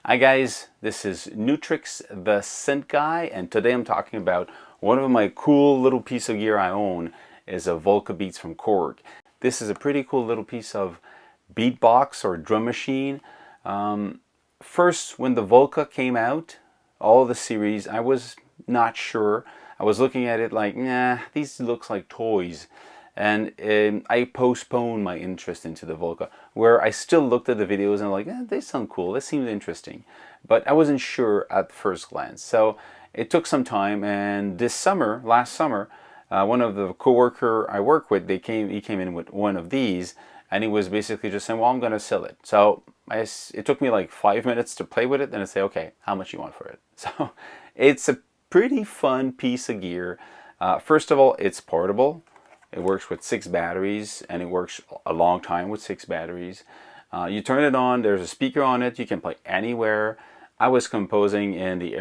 Hi guys, this is Nu-Trix, the synth guy, and today I'm talking about one of my cool little piece of gear I own is a Volca Beats from Korg. This is a pretty cool little piece of beatbox or drum machine. First, when the Volca came out, all the series, I was not sure. I was looking at it like, nah, these looks like toys. And I postponed my interest into the Volca, where I still looked at the videos and I'm like, they sound cool, this seems interesting. But I wasn't sure at first glance. So it took some time, and this summer, last summer, one of the co-worker I work with, he came in with one of these, and he was basically just saying, well, I'm gonna sell it. So it took me like 5 minutes to play with it, and I say, okay, how much you want for it? So it's a pretty fun piece of gear. First of all, it's portable. It works with 6 batteries, and it works a long time with 6 batteries. You turn it on, there's a speaker on it, you can play anywhere. I was composing in the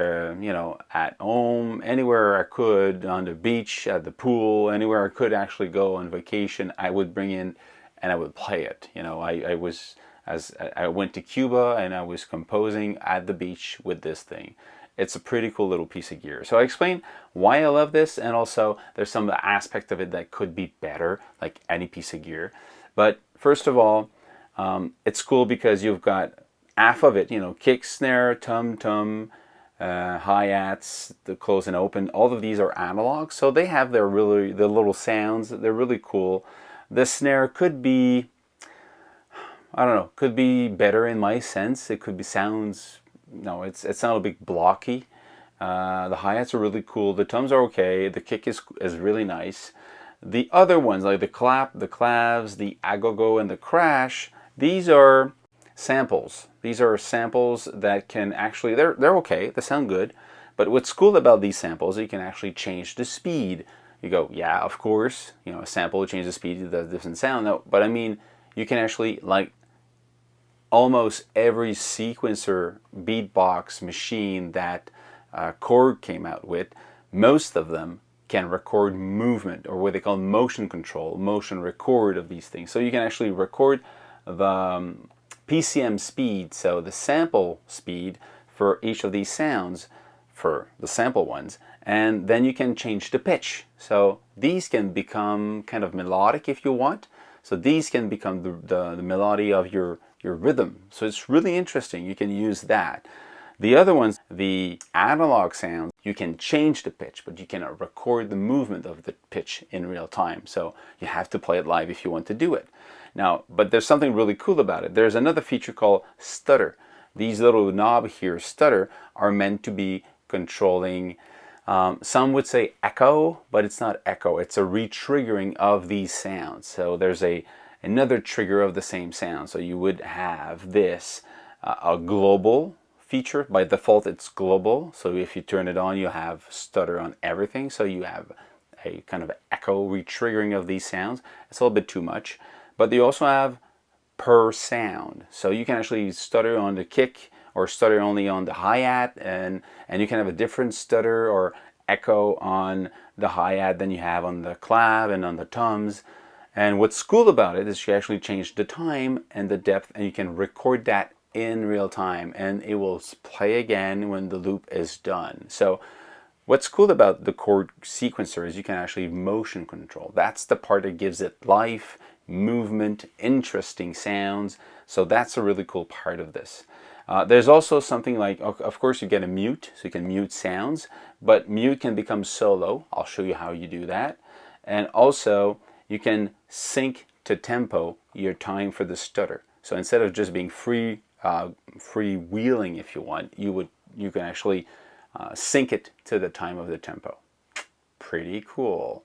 at home, anywhere I could, on the beach, at the pool, anywhere I could actually go on vacation, I would bring in and I would play it. I went to Cuba and I was composing at the beach with this thing. It's a pretty cool little piece of gear. So I explain why I love this, and also there's some aspect of it that could be better, like any piece of gear. But first of all, it's cool because you've got half of it, kick, snare, tom-tom, hi-hats, the close and open. All of these are analog, so they have their little sounds. They're really cool. The snare could be, I don't know, could be better in my sense. It could be sounds. No, it sounds a bit blocky. The hi-hats are really cool. The toms are okay. The kick is really nice. The other ones, like the clap, the clavs, the agogo, and the crash, these are samples. These are samples that can actually, they're okay. They sound good. But what's cool about these samples is you can actually change the speed. You go, yeah, of course, a sample will change the speed, it does different sound. No, but I mean, you can actually, like, almost every sequencer beatbox machine that Korg came out with, most of them can record movement, or what they call motion control, motion record of these things. So you can actually record the PCM speed, so the sample speed for each of these sounds for the sample ones, and then you can change the pitch. So these can become kind of melodic if you want. So these can become the melody of your rhythm. So it's really interesting. You can use that. The other ones, the analog sounds, you can change the pitch, but you cannot record the movement of the pitch in real time. So you have to play it live if you want to do it. Now, but there's something really cool about it. There's another feature called stutter. These little knob here, stutter, are meant to be controlling, some would say echo, but it's not echo. It's a re-triggering of these sounds. So there's another trigger of the same sound. So you would have this, a global feature. By default, it's global. So if you turn it on, you have stutter on everything. So you have a kind of echo re-triggering of these sounds. It's a little bit too much. But you also have per sound. So you can actually stutter on the kick, or stutter only on the hi-hat, and you can have a different stutter or echo on the hi-hat than you have on the clav and on the toms. And what's cool about it is you actually change the time and the depth, and you can record that in real time, and it will play again when the loop is done. So what's cool about the Korg sequencer is you can actually motion control. That's the part that gives it life, movement, interesting sounds. So that's a really cool part of this. There's also something like, of course, you get a mute, so you can mute sounds, but mute can become solo. I'll show you how you do that. And also, you can sync to tempo your time for the stutter. So instead of just being freewheeling, if you want, you can actually sync it to the time of the tempo. Pretty cool.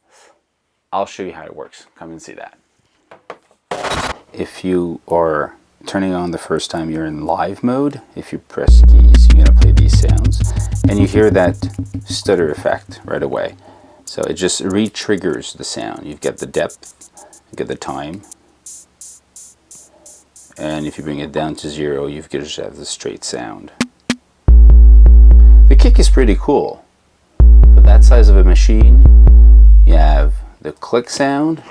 I'll show you how it works. Come and see that. If you are turning on the first time you're in live mode, if you press keys, you're gonna play these sounds, and you hear that stutter effect right away. So it just re-triggers the sound. You get the depth, you get the time, and if you bring it down to 0, you just have the straight sound. The kick is pretty cool. For that size of a machine, you have the click sound,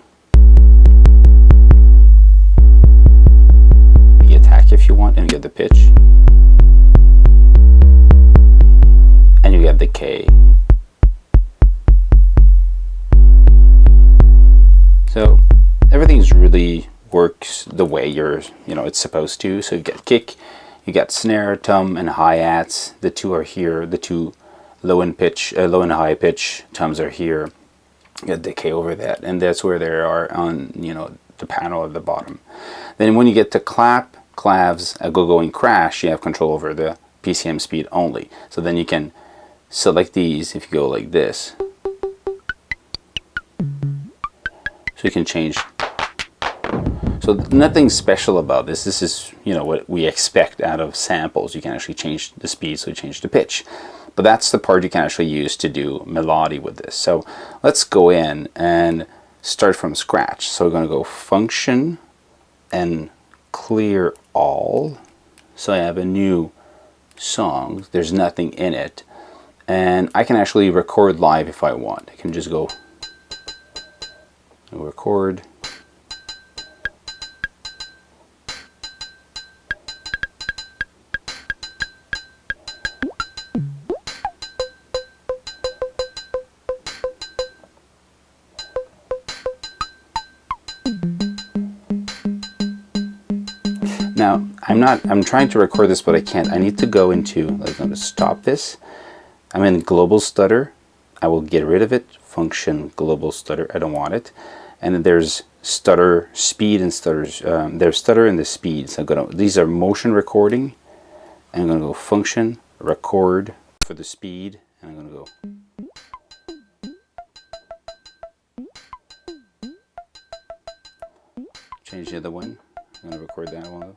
if you want, and get the pitch. decay. So everything's really works the way it's supposed to. So you get kick, you got snare, tom, and hi-hats. The two are here. The two low and high pitch toms are here. You got decay over that, and that's where they are on the panel at the bottom. Then when you get to clap, clavs, going crash, you have control over the PCM speed only. So then you can select these if you go like this. So you can change. So nothing special about this. This is what we expect out of samples. You can actually change the speed, so you change the pitch. But that's the part you can actually use to do melody with this. So let's go in and start from scratch. So we're going to go function and clear all. So I have a new song. There's nothing in it. And I can actually record live if I want. I can just go record. Now, I'm trying to record this, but I can't. I need to go into, I'm going to stop this. I'm in global stutter. I will get rid of it. Function global stutter. I don't want it. And then there's stutter speed and stutters. There's stutter and the speed. So these are motion recording. And I'm going to go function record for the speed. And I'm going to go. Change the other one. I'm going to record that one.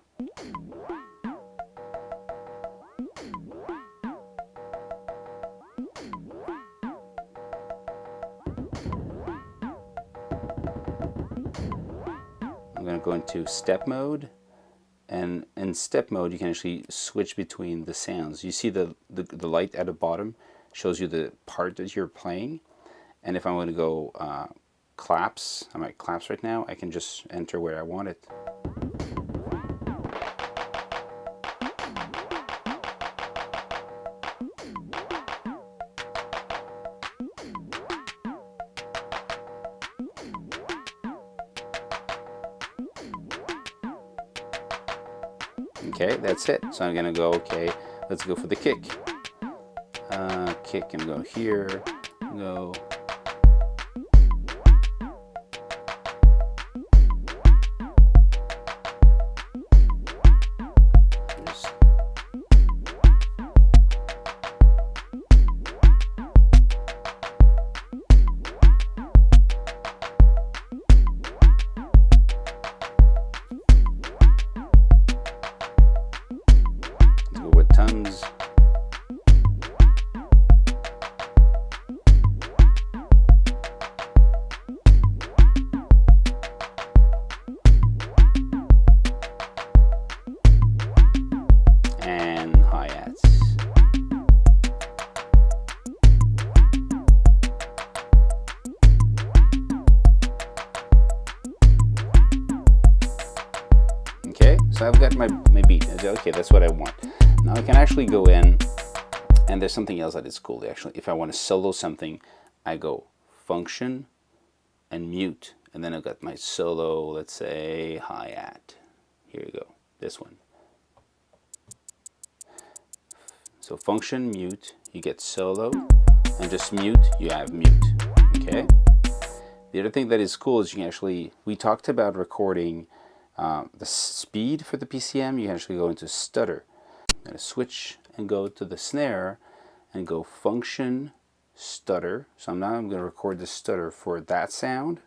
I'm going to go into step mode, and in step mode you can actually switch between the sounds. You see the light at the bottom shows you the part that you're playing, and if I want to go claps, I'm at claps right now, I can just enter where I want it. Okay, that's it. So I'm gonna go, okay, let's go for the kick. Kick and go here, go. Tons. And hi-hats. Okay, so I've got my beat. Okay, that's what I want. Now I can actually go in, and there's something else that is cool. Actually, if I want to solo something, I go function and mute, and then I've got my solo, let's say hi-hat. Here you go, this one. So function, mute, you get solo, and just mute, you have mute, okay? The other thing that is cool is you can actually, we talked about recording the speed for the PCM. You can actually go into stutter. I'm going to switch and go to the snare and go function stutter. So I'm going to record the stutter for that sound.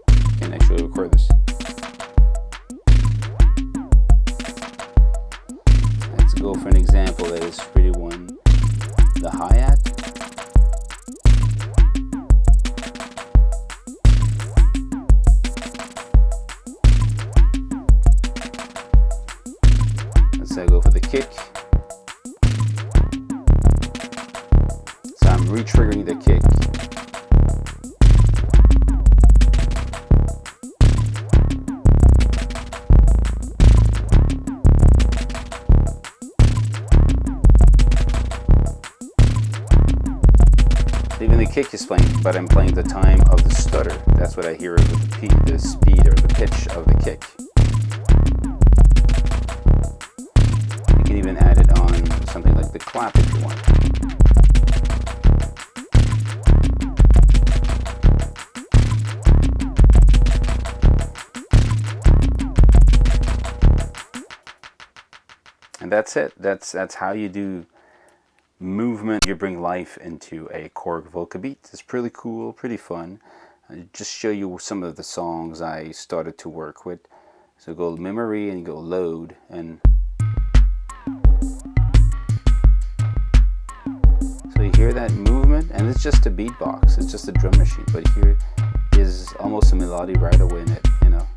I can actually record this. Let's go for an example that is pretty one. The hi-hat. Let's say I go for the kick. So I'm re-triggering the kick. kick is playing, but I'm playing the time of the stutter. That's what I hear with the speed or the pitch of the kick. You can even add it on something like the clap if you want. And that's it. That's how you do movement. You bring life into a Korg Volca Beats. It's pretty cool, pretty fun. I'll just show you some of the songs I started to work with. So go memory and go load, and so you hear that movement, and it's just a beatbox. It's just a drum machine, but here is almost a melody right away in it, you know.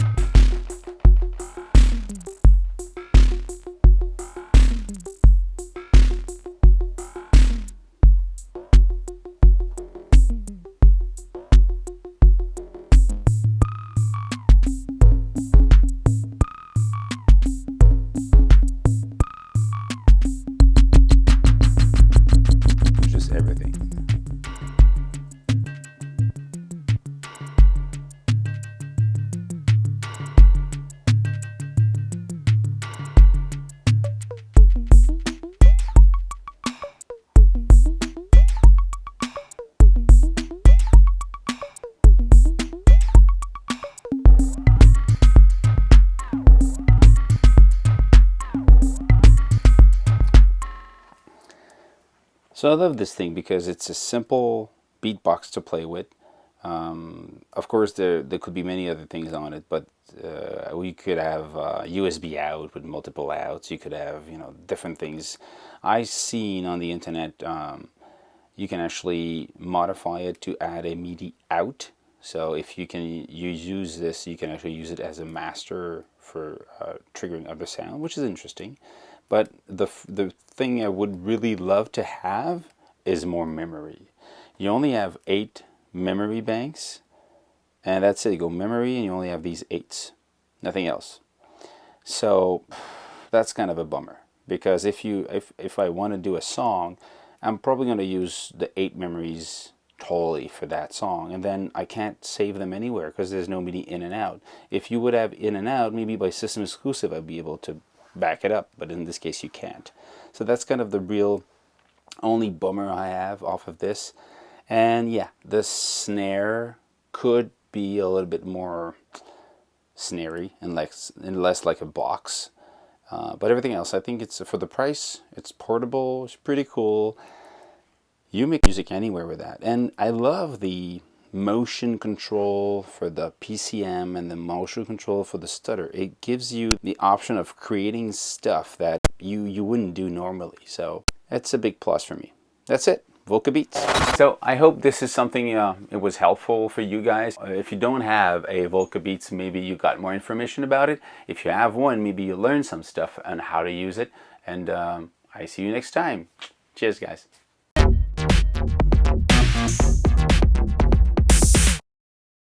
Everything. So I love this thing because it's a simple beatbox to play with. Of course, there could be many other things on it, but we could have USB out with multiple outs. You could have, you know, different things. I've seen on the internet you can actually modify it to add a MIDI out. So if you use this, you can actually use it as a master for triggering other sound, which is interesting. But the thing I would really love to have is more memory. You only have 8 memory banks, and that's it. You go memory, and you only have these 8s, nothing else. So that's kind of a bummer, because if I want to do a song, I'm probably going to use the 8 memories totally for that song, and then I can't save them anywhere because there's no MIDI in and out. If you would have in and out, maybe by system exclusive I'd be able to back it up, but in this case you can't. So that's kind of the real only bummer I have off of this. And yeah, the snare could be a little bit more snary and less like a box, but everything else, I think it's, for the price, it's portable, it's pretty cool. You make music anywhere with that. And I love the motion control for the PCM and the motion control for the stutter. It gives you the option of creating stuff that you wouldn't do normally. So that's a big plus for me. That's it. Volca Beats. So I hope this is something it was helpful for you guys. If you don't have a Volca Beats, maybe you got more information about it. If you have one, maybe you learned some stuff on how to use it. And I see you next time. Cheers, guys.